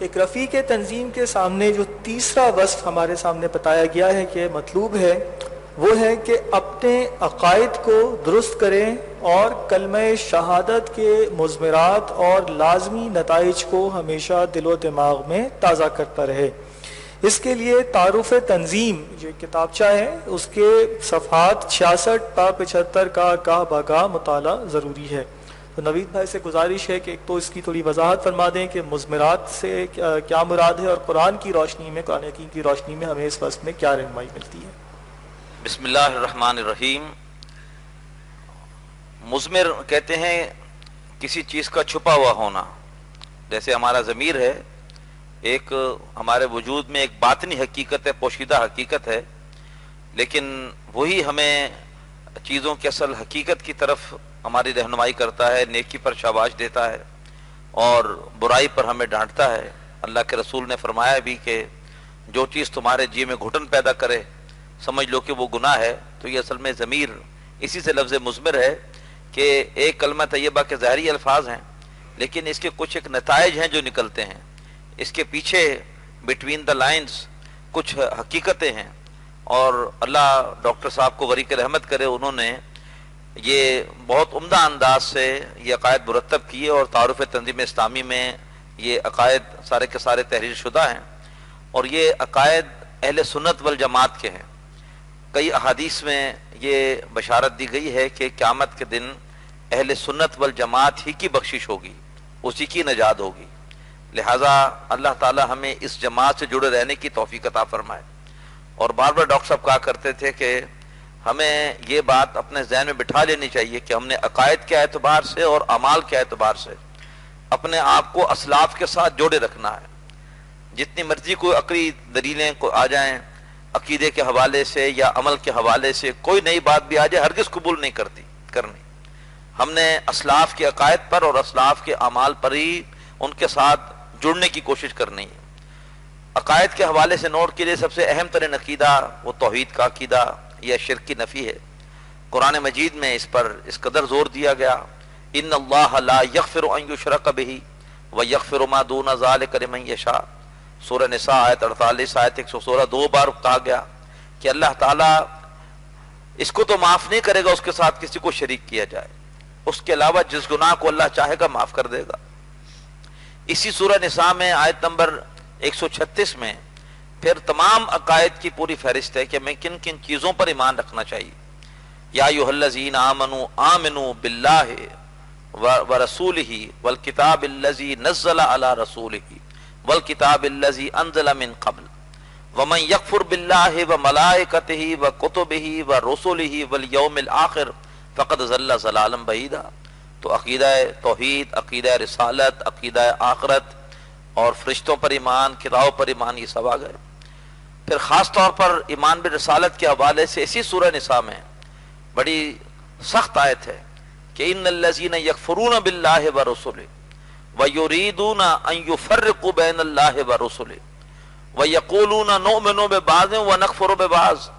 ایک رفیق تنظیم کے سامنے جو تیسرا وصف ہمارے سامنے بتایا گیا ہے کہ مطلوب ہے، وہ ہے کہ اپنے عقائد کو درست کریں اور کلمہ شہادت کے مضمرات اور لازمی نتائج کو ہمیشہ دل و دماغ میں تازہ کرتا رہے۔ اس کے لیے تعارف تنظیم جو کتابچہ ہے اس کے صفحات 66 تا 75 کا گاہ بگاہ مطالعہ ضروری ہے۔ تو نوید بھائی سے گزارش ہے کہ ایک تو اس کی تھوڑی وضاحت فرما دیں کہ مضمرات سے کیا مراد ہے، اور قرآن کی روشنی میں، قرآن حکیم کی روشنی میں ہمیں اس وقت میں کیا رہنمائی ملتی ہے۔ بسم اللہ الرحمن الرحیم۔ مضمر کہتے ہیں کسی چیز کا چھپا ہوا ہونا، جیسے ہمارا ضمیر ہے، ایک ہمارے وجود میں ایک باطنی حقیقت ہے، پوشیدہ حقیقت ہے، لیکن وہی ہمیں چیزوں کی اصل حقیقت کی طرف ہماری رہنمائی کرتا ہے، نیکی پر شاباش دیتا ہے اور برائی پر ہمیں ڈانٹتا ہے۔ اللہ کے رسول نے فرمایا بھی کہ جو چیز تمہارے جی میں گھٹن پیدا کرے سمجھ لو کہ وہ گناہ ہے۔ تو یہ اصل میں ضمیر اسی سے لفظ مضمر ہے کہ ایک کلمہ طیبہ کے ظاہری الفاظ ہیں، لیکن اس کے کچھ ایک نتائج ہیں جو نکلتے ہیں، اس کے پیچھے بٹوین دا لائنز کچھ حقیقتیں ہیں۔ اور اللہ ڈاکٹر صاحب کو غریق رحمت کرے، انہوں نے یہ بہت عمدہ انداز سے یہ عقائد مرتب کیے، اور تعارف تنظیم اسلامی میں یہ عقائد سارے کے سارے تحریر شدہ ہیں، اور یہ عقائد اہل سنت والجماعت کے ہیں۔ کئی احادیث میں یہ بشارت دی گئی ہے کہ قیامت کے دن اہل سنت والجماعت ہی کی بخشش ہوگی، اسی کی نجات ہوگی، لہٰذا اللہ تعالی ہمیں اس جماعت سے جڑے رہنے کی توفیق عطا فرمائے۔ اور بار بار ڈاکٹر صاحب کہا کرتے تھے کہ ہمیں یہ بات اپنے ذہن میں بٹھا لینی چاہیے کہ ہم نے عقائد کے اعتبار سے اور اعمال کے اعتبار سے اپنے آپ کو اسلاف کے ساتھ جوڑے رکھنا ہے۔ جتنی مرضی کوئی عقلی دلیلیں کو آ جائیں عقیدے کے حوالے سے یا عمل کے حوالے سے، کوئی نئی بات بھی آ جائے ہرگز قبول نہیں کرنی۔ ہم نے اسلاف کے عقائد پر اور اسلاف کے اعمال پر ہی ان کے ساتھ جڑنے کی کوشش کرنی ہے۔ عقائد کے حوالے سے نوٹ کے لیے سب سے اہم ترین عقیدہ وہ توحید کا عقیدہ یا شرک کی نفی ہے۔ قرآن مجید میں اس پر اس قدر زور دیا گیا، ان اللہ لا یغفر ان یشرک بہ ویغفر ما دون ذلک لمن یشاء، سورہ نساء آیت 48 آیت 116 دو بار کہا گیا کہ اللہ تعالیٰ اس کو تو معاف نہیں کرے گا اس کے ساتھ کسی کو شریک کیا جائے، اس کے علاوہ جس گناہ کو اللہ چاہے گا معاف کر دے گا۔ اسی سورہ نساء میں آیت نمبر 136 میں پھر تمام عقائد کی پوری فہرست ہے کہ ہمیں کن کن چیزوں پر ایمان رکھنا چاہیے۔ یا ایھا الذین آمنوا آمنوا باللہ ورسولہ والکتاب الذی نزل علی رسولہ والکتاب الذی انزل من قبل ومن یکفر باللہ وملائکتہ وکتبہ ورسلہ والیوم الآخر فقد ضل ضلالا بعیدا۔ تو عقیدہ توحید، عقیدہ رسالت، عقیدہ آخرت اور فرشتوں پر ایمان، کتابوں پر ایمان، یہ سب آ گئے۔ پھر خاص طور پر ایمان بالرسالت کے حوالے سے اسی سورہ نساء میں بڑی سخت آیت ہے کہ ان الذین یکفرون باللہ ورسلہ ویریدون ان یفرقوا بین اللہ ورسلہ ویقولون نؤمن ببعض ونکفر ببعض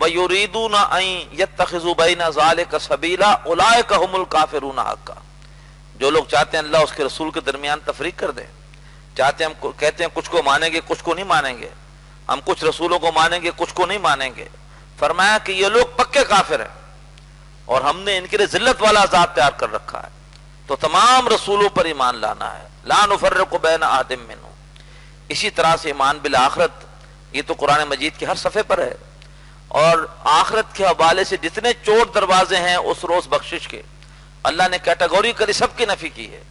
ویریدون ان یتخذوا بین ذلک سبیلا اولئک هم الکافرون حقا۔ جو لوگ چاہتے ہیں اللہ اس کے رسول کے درمیان تفریق کر دیں، چاہتے ہیں ہم کہتے ہیں کچھ کو مانیں گے کچھ کو نہیں مانیں گے، ہم کچھ رسولوں کو مانیں گے کچھ کو نہیں مانیں گے، فرمایا کہ یہ لوگ پکے کافر ہیں اور ہم نے ان کے لیے ذلت والا عذاب تیار کر رکھا ہے۔ تو تمام رسولوں پر ایمان لانا ہے، لا نفرق بین احد منہم۔ اسی طرح سے ایمان بالآخرت، یہ تو قرآن مجید کے ہر صفحے پر ہے، اور آخرت کے حوالے سے جتنے چور دروازے ہیں اس روز بخشش کے، اللہ نے کیٹیگوریکلی سب کی نفی کی ہے۔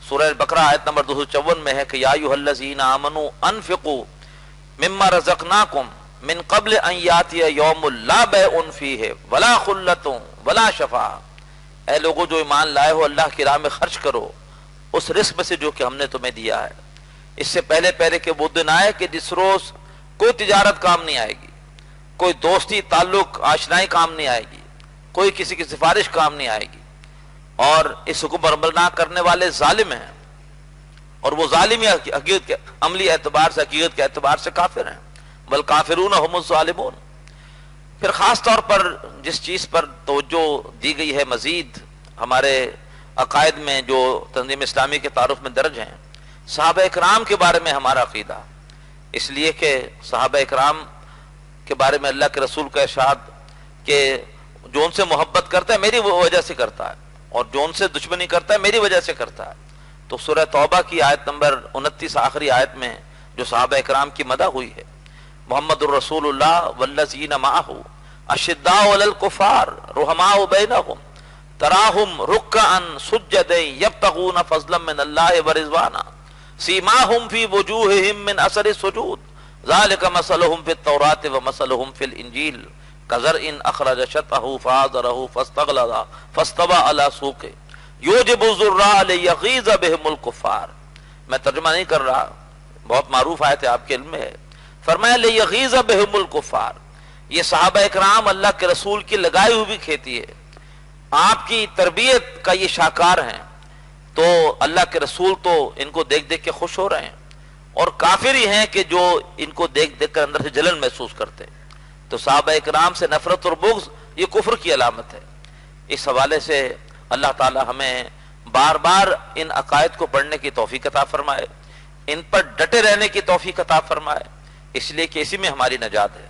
سورہ بقرہ آیت نمبر 254 میں ہے کہ یا ایھا الذین آمنوا انفقوا مما رزقناکم من قبل ان یاتی یوم لا بیع فیہ ولا خلۃ ولا شفاعہ۔ اے لوگوں جو ایمان لائے ہو، اللہ کی راہ میں خرچ کرو اس رزق میں سے جو کہ ہم نے تمہیں دیا ہے، اس سے پہلے کہ وہ دن آئے کہ جس روز کوئی تجارت کام نہیں آئے گی، کوئی دوستی تعلق آشنائی کام نہیں آئے گی، کوئی کسی کی سفارش کام نہیں آئے گی، اور اس حکم پر عمل نہ کرنے والے ظالم ہیں، اور وہ ظالم حقیقت کے عملی اعتبار سے، حقیقت کے اعتبار سے کافر ہیں، والکافرون هم الظالمون۔ پھر خاص طور پر جس چیز پر توجہ دی گئی ہے مزید ہمارے عقائد میں جو تنظیم اسلامی کے تعارف میں درج ہیں، صحابہ اکرام کے بارے میں ہمارا عقیدہ، اس لیے کہ صحابہ اکرام کے بارے میں اللہ کے رسول کا ارشاد کہ جو ان سے محبت کرتا ہے میری وجہ سے کرتا ہے، اور جو ان سے دشمنی کرتا ہے میری وجہ سے کرتا ہے۔ تو سورہ توبہ کی آیت نمبر 29 آخری آیت میں جو صحابہ اکرام کی مدح ہوئی ہے، محمد الرسول اللہ والذین معہ اشداء علی الکفار رحماء بینہم تراہم رکعا سجدا یبتغون فضلا من اللہ ورضوانا سیماہم فی وجوہہم من اثر السجود ذالک مثلہم فی التوراۃ ومثلہم فی الانجیل کزرع اخرج شطأہ فآزرہ فاستغلظ فاستوى علی سوقہ یوجب الزراء لیغیظ بہم الکفار۔ میں ترجمہ نہیں کر رہا، بہت معروف آیت ہے، آپ کے علم میں ہے۔ فرمایا لیغیظ بہم الکفار، یہ صحابہ اکرام اللہ کے رسول کی لگائی ہوئی بھی کھیتی ہے، آپ کی تربیت کا یہ شاہکار ہیں، تو اللہ کے رسول تو ان کو دیکھ دیکھ کے خوش ہو رہے ہیں، اور کافر ہی ہیں کہ جو ان کو دیکھ دیکھ کر اندر سے جلن محسوس کرتے ہیں۔ تو صحابہ اکرام سے نفرت اور بغض یہ کفر کی علامت ہے۔ اس حوالے سے اللہ تعالی ہمیں بار بار ان عقائد کو پڑھنے کی توفیق عطا فرمائے، ان پر ڈٹے رہنے کی توفیق عطا فرمائے، اس لیے کہ اسی میں ہماری نجات ہے۔